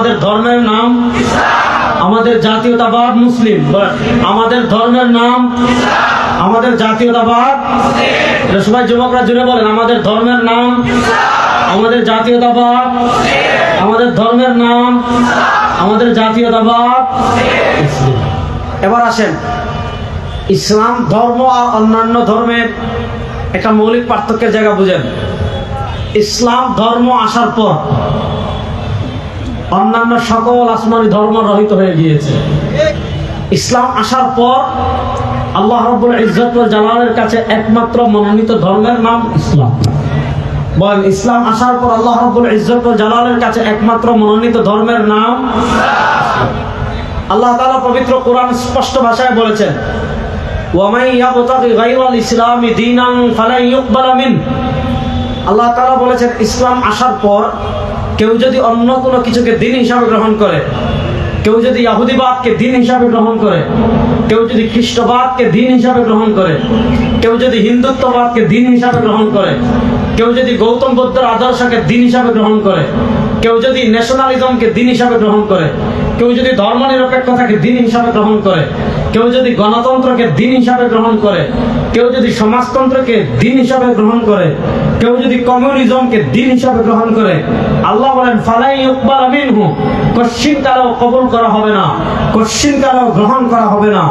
আমাদের ধর্মের নাম আমাদের জাতীয়তাবাদ মুসলিম। আমাদের ধর্মের নাম আমাদের জাতীয়তাবাদ। সবাই যুবকরা জুড়ে বলেন, আমাদের ধর্মের নাম আমাদের জাতীয়তাবাদ। আমাদের ধর্মের নাম আমাদের জাতীয়তাবাদ। এবার আসেন, ইসলাম ধর্ম আর অন্যান্য ধর্মের একটা মৌলিক পার্থক্যের জায়গা বুঝেন। ইসলাম ধর্ম আসার পর অন্যান্য সকল আসমানি ধর্ম রহিত হয়ে গিয়েছে। ইসলাম আসার পর আল্লাহ রাব্বুল ইজ্জত ওয়াল জালালের কাছে একমাত্র মনোনীত ধর্মের নাম ইসলাম। বলেন, ইসলাম আসার পর আল্লাহ রাব্বুল ইজ্জত ওয়াল জালালের কাছে একমাত্র মনোনীত ধর্মের নাম ইসলাম। আল্লাহ তাআলা পবিত্র কোরআন স্পষ্ট ভাষায় বলেছেন, ওয়া মান ইয়াবতাগি গায়রাল ইসলামি দীনান ফালান ইউকবালা মিন। আল্লাহ তাআলা বলেছেন, ইসলাম আসার পর কেউ যদি অন্য কোনো কিছুকে দিন হিসাবে গ্রহণ করে, কেউ যদি ইহুদিবাদকে দিন হিসাবে গ্রহণ করে, কেউ যদি খ্রিস্টবাদকে দিন হিসাবে গ্রহণ করে, কেউ যদি হিন্দুত্ববাদকে দিন হিসাবে গ্রহণ করে, কেউ যদি গৌতম বুদ্ধের আদর্শকে দিন হিসাবে গ্রহণ করে, কেউ যদি ন্যাশনালিজমকে দিন হিসাবে গ্রহণ করে, কেউ যদি ধর্মনিরপেক্ষতাকে দিন হিসাবে গ্রহণ করে, কেউ যদি গণতন্ত্রকে দিন হিসাবে গ্রহণ করে, কেউ যদি সমাজতন্ত্রকে দিন হিসাবে গ্রহণ করে, কেউ যদি কমিউনিজমকে দিন হিসাবে গ্রহণ করে, আল্লাহ বলেন ফালাই ইউকবালা মিনহু, কশিনকালেও কবুল করা হবে না, কশিনকালেও গ্রহণ করা হবে না।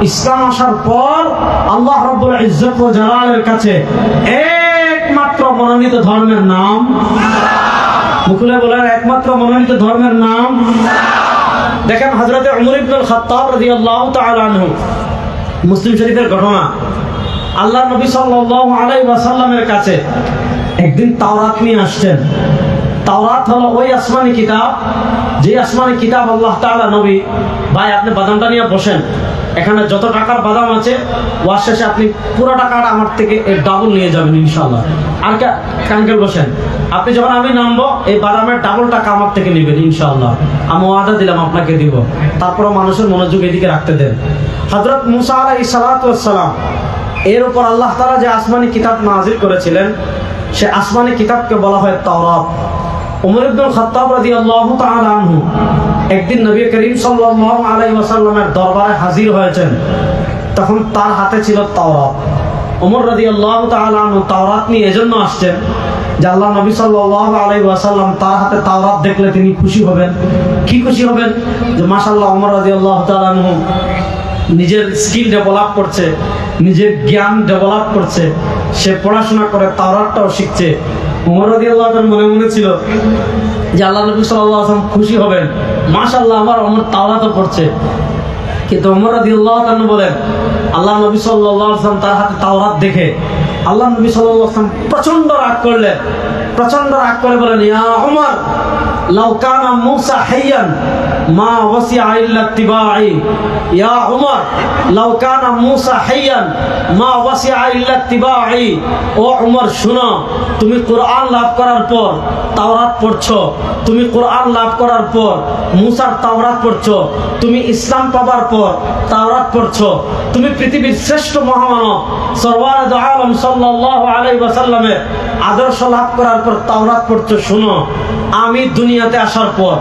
ইসলাম আসার পর আল্লাহ রাব্বুল ইজ্জত ওয়াল জালালের কাছে একমাত্র মনোনীত ধর্মের নাম, মুখলে বলেন একমাত্র মনোনীত ধর্মের নাম। দেখেন, হযরত উমর ইবনুল খাত্তাব রাদিয়াল্লাহু তাআলা আনহু, মুসলিম শরীফের ঘটনা, আল্লাহর নবী সাল্লাল্লাহু আলাইহি ওয়াসাল্লামের কাছে একদিন তাওরাত নিয়ে আসছেন। তাওরাত হলো ওই আসমানি কিতাব, যে আসমানি কিতাব আল্লাহ তাআলা নবী, ভাই আপনি বাদামটা নিয়ে বসেন, এখানে যত টাকার বাদাম আছে ওয়ার শেষে আপনি পুরো টাকাটা আমার থেকে এর ডাবল নিয়ে যাবেন ইনশাআল্লাহ। আর কাঙ্কেল বসেন, আপনি যখন আমি নামবো এই বাদামের ডাবল টাকা আমার থেকে নেবেন ইনশাআল্লাহ, আমি ওয়াদা দিলাম আপনাকে দিব। তারপরে মানুষের মনোযোগ এদিকে রাখতে দেন। হযরত মুসা আলাইহিস সালাতু ওয়াস সালাম, এর উপর আল্লাহ তাআলা যে আসমানি কিতাব নাযিল করেছিলেন, সে আসমানি কিতাবকে বলা হয় তাওরাত। উমর ইবনুল খাত্তাব রাদিয়াল্লাহু তাআলা আনহু একদিন নবী করিম সাল্লাল্লাহু আলাইহি ওয়াসাল্লামের দরবারে হাজির হয়েছেন, তখন তার হাতে ছিল তাওরাত। ওমর রাদিয়াল্লাহু তাআলা আনহু তাওরাত নিয়ে এজন্য আসছেন যে আল্লাহ নবী সাল্লাল্লাহু আলাইহি ওয়াসাল্লাম তার হাতে তাওরাত দেখলে তিনি খুশি হবেন। কি খুশি হবেন? যে মাশাআল্লাহ ওমর রাদিয়াল্লাহু তাআলা আনহু নিজের স্কিল ডেভেলপ করছে, নিজের জ্ঞান ডেভেলপ করছে, সে পড়াশোনা করে তাওরাতটাও শিখছে। ওমর রাদিয়াল্লাহু তাআলা মনে মনে ছিল যে আল্লাহ নবী সাল্লাল্লাহু আলাইহি ওয়াসাল্লাম খুশি হবেন, মাশাআল্লাহ আমার ওমর তাওরাতও পড়ছে। কিন্তু ওমর রাদিয়াল্লাহু তাআলা বলেন, আল্লাহ নবী সাল্লাল্লাহু আলাইহি ওয়াসাল্লাম তার হাতে তাওরাত দেখে আল্লাহ নবী সাল্লাল্লাহু আলাইহি ওয়াসাল্লাম প্রচন্ড রাগ করলেন। প্রচন্ড রাগ করে বলেন, ইয়া ওমর লাউ কানা মূসা হাইয়ান মা ওয়াসিআ ইল্লা ইত্তিবাই। ইয়া ওমর লাউ কানা মূসা হাইয়ান মা ওয়াসিআ ইল্লা ইত্তিবাই। ও ওমর শুনো, তুমি কোরআন লাভ করার পর তাওরাত পড়ছো, তুমি কোরআন লাভ করার পর মূসার তাওরাত পড়ছো, তুমি ইসলাম পাবার পর তাওরাত পড়ছো, তুমি পৃথিবীর শ্রেষ্ঠ মহামানব সরওয়ারে দু আলম সাল্লাল্লাহু আলাইহি ওয়াসাল্লামের আদর্শ লাভ করার পর তাওরাত পড়ছো। শুনো, আমি দুনিয়াতে আসার পর,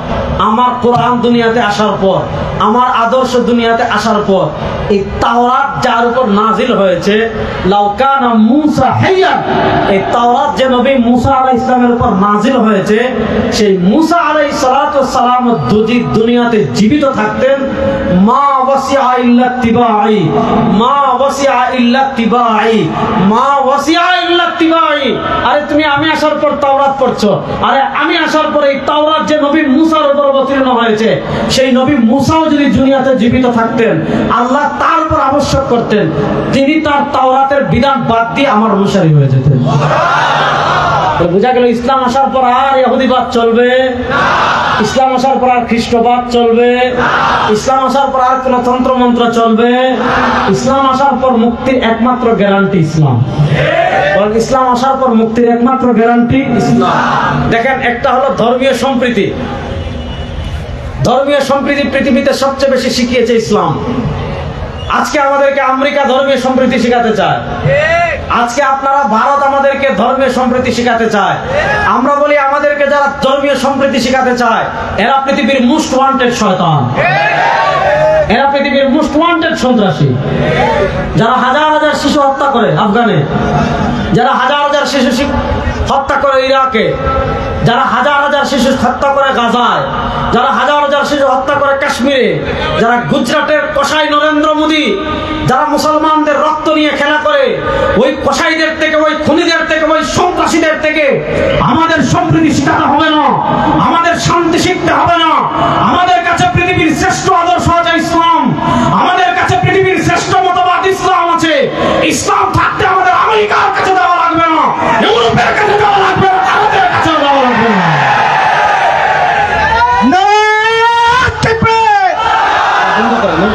আমার কোরআন দুনিয়াতে আসার পর, আমার আদর্শ দুনিয়াতে আসার পর, এই তাওরাত যার উপর নাজিল হয়েছে, লাউ কানা মূসা হাইয়ান, এই তাওরাত যে নবী মূসা আলাইহিস সালামের উপর নাজিল হয়েছে, সেই মূসা আলাইহিস সালাতু ওয়াস সালাম যদি দুনিয়াতে জীবিত থাকতেন, মা ওয়াসিআ ইল্লা ইত্তিবাই, মা ওয়াসিআ ইল্লা ইত্তিবাই, মা ওয়াসিআ ইল্লা ইত্তিবাই। আরে তুমি আমি আসার পর তাওরাত পড়ছো, আরে আমি আসার পর এই তাওরাত যে নবী মূসার উপর অবতীর্ণ হয়েছে, সেই নবী মূসাও যদি দুনিয়াতে জীবিত থাকতেন, আল্লাহ তার উপর আবশ্যক করতেন, তিনি তার তাওরাতের বিধান বাদ দিয়ে আমার অনুসারী হয়ে যেতেন। বুঝা গেল, ইসলাম আসার পর আর ইহুদিবাদ চলবে না, ইসলাম আসার পর আর খ্রিস্টবাদ চলবে না, ইসলাম আসার পর আর কোন তন্ত্র মন্ত্র চলবে না। ইসলাম আসার পর মুক্তির একমাত্র গ্যারান্টি ইসলাম। ইসলাম আসার পর মুক্তির একমাত্র গ্যারান্টি ইসলাম। দেখেন, একটা হলো ধর্মীয় সম্প্রীতি। ধর্মীয় সম্প্রীতি পৃথিবীতে সবচেয়ে বেশি শিখিয়েছে ইসলাম। আজকে আমাদেরকে আমেরিকা ধর্মীয় সম্প্রীতি শিখাতে চায়। আজকে আপনারা ভারত আমাদেরকে ধর্মীয় সম্প্রীতি শিখাতে চায়। আমরা বলি আমাদেরকে যারা ধর্মীয় সম্প্রীতি শিখাতে চায় এরা পৃথিবীর মোস্ট ওয়ান্টেড শয়তান, এরা পৃথিবীর মোস্ট ওয়ান্টেড সন্ত্রাসী। যারা হাজার হাজার শিশু হত্যা করে আফগানে, যারা হাজার হাজার শিশু হত্যা করে ইরাকে, যারা হাজার হাজার শিশু হত্যা করে গাজায়, যারা হাজার হাজার শিশু হত্যা করে কাশ্মীরে, যারা গুজরাটের কসাই নরেন্দ্র মোদী, যারা মুসলমানদের রক্ত নিয়ে খেলা করে, ওই কসাইদের থেকে, ওই খুনিদের থেকে, ওই সন্ত্রাসীদের থেকে আমাদের সম্প্রীতি শিখাতে হবে না, আমাদের শান্তি শিখতে হবে না। আমাদের কাছে পৃথিবীর শ্রেষ্ঠ আদর্শ আছে ইসলাম, আমাদের কাছে পৃথিবীর শ্রেষ্ঠ মতবাদ ইসলাম আছে। ইসলাম থাকতে আমাদের আমেরিকার কাছে যাওয়া লাগবে না, ইউরোপের কাছে যাওয়া লাগবে না, ভারতের কাছে যাওয়া লাগবে না।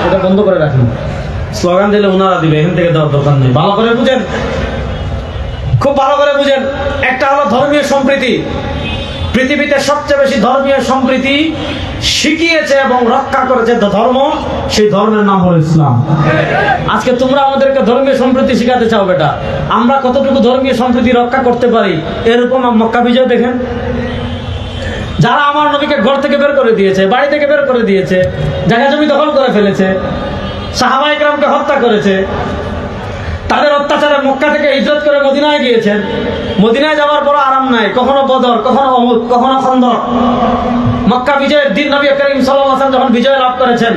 এটা বন্ধ করে রাখুন, স্লোগান দিলে ওনারা দিবে, এখান থেকে দেওয়ার দরকার নেই। ভালো করে বুঝেন, খুব ভালো করে বুঝেন। একটা হলো ধর্মীয় সম্প্রীতি। পৃথিবীতে সবচেয়ে বেশি ধর্মীয় সম্প্রীতি শিখিয়েছে এবং রক্ষা করেছে ধর্ম, সেই ধর্মের নাম হলো ইসলাম। আজকে তোমরা আমাদেরকে ধর্মীয় সম্প্রীতি শিখাতে চাও বেটা, আমরা কতটুকু ধর্মীয় সম্প্রীতি রক্ষা করতে পারি এরকম মক্কা বিজয় দেখেন। যারা আমার নবীকে ঘর থেকে বের করে দিয়েছে, বাড়ি থেকে বের করে দিয়েছে, জায়গা জমি দখল করে ফেলেছে, সাহাবা ইকরামকে হত্যা করেছে, তাদের অত্যাচারে মক্কা থেকে হিজরত করে মদিনায় গিয়েছেন। মদিনায় যাওয়ার পর আরাম নাই, কখনো বদর, কখনো উহুদ, কখনো খন্দক। মক্কা বিজয়ের দিন নবী করিম সাল্লাল্লাহু আলাইহি ওয়াসাল্লাম যখন বিজয় লাভ করেছেন,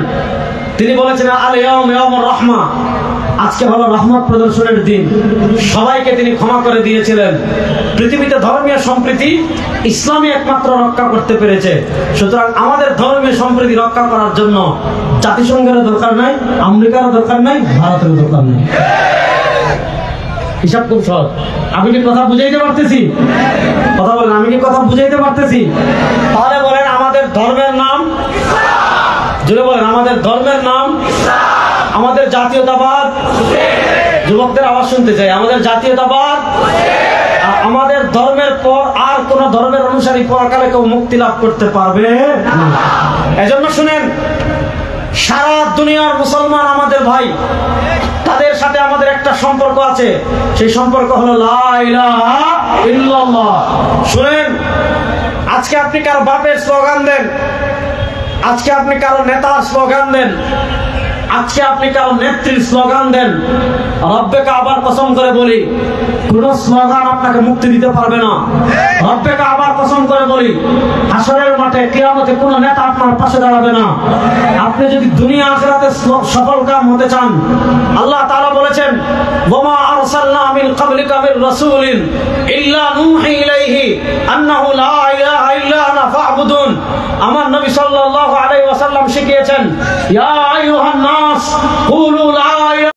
তিনি বলেছেন আল ইয়াউম ইয়াউমুর রাহমা, আজকে হলো রহমত প্রদর্শনের দিন। সবাইকে তিনি ক্ষমা করে দিয়েছিলেন। পৃথিবীতে ধর্মীয় সম্প্রীতি ইসলামই একমাত্র রক্ষা করতে পেরেছে। সুতরাং আমাদের ধর্মীয় সম্প্রীতি রক্ষা করার জন্য জাতিসংঘের দরকার নাই, আমেরিকারও দরকার নাই, ভারতেরও দরকার নাই। হিসাব খুব সহজ। আমি কি কথা বুঝাইতে পারতেছি? কথা বলেন, আমি কি কথা বুঝাইতে পারতেছি? তাহলে বলেন আমাদের ধর্মের নাম, জুড়ে বলেন আমাদের ধর্মের নাম, আমাদের জাতীয়তাবাদ। যুবকদের আওয়াজ শুনতে চাই, আমাদের জাতীয়তাবাদ। আমাদের ধর্মের পর আর কোন ধর্মের অনুসারী পরকালে কেউ মুক্তি লাভ করতে পারবে না। এজন্য শুনেন, সারা দুনিয়ার মুসলমান আমাদের ভাই, তাদের সাথে আমাদের একটা সম্পর্ক আছে, সেই সম্পর্ক হলো লা ইলাহা ইল্লাল্লাহ। শুনেন, আজকে আপনি কারো বাপের স্লোগান দেন, আজকে আপনি কারো নেতার স্লোগান দেন, আজকে আপনি কারো নেত্রীর স্লোগান দেন, রব্বে কাবার কসম করে বলি কোন স্লোগান আপনাকে মুক্তি দিতে পারবে না। রব্বে কাবার কসম করে বলি হাসরের মাঠে কিয়ামতে কোন নেতা আপনার পাশে দাঁড়াবে না। আপনি যদি দুনিয়া আখিরাতে সফলকাম হতে চান, আল্লাহ তাআলা বলেছেন ওয়ামা আরসালনা মিন ক্বাবলিকা মির রাসূলিন ইল্লা নূহি ইলাইহি আন্নাহু লা ইলাহা ইল্লা আনা ফা'বুদুন। আমার নবী সাল্লাল্লাহু আলাইহি ওয়াসাল্লাম শিখিয়েছেন ইয়া আইয়ুহান নাস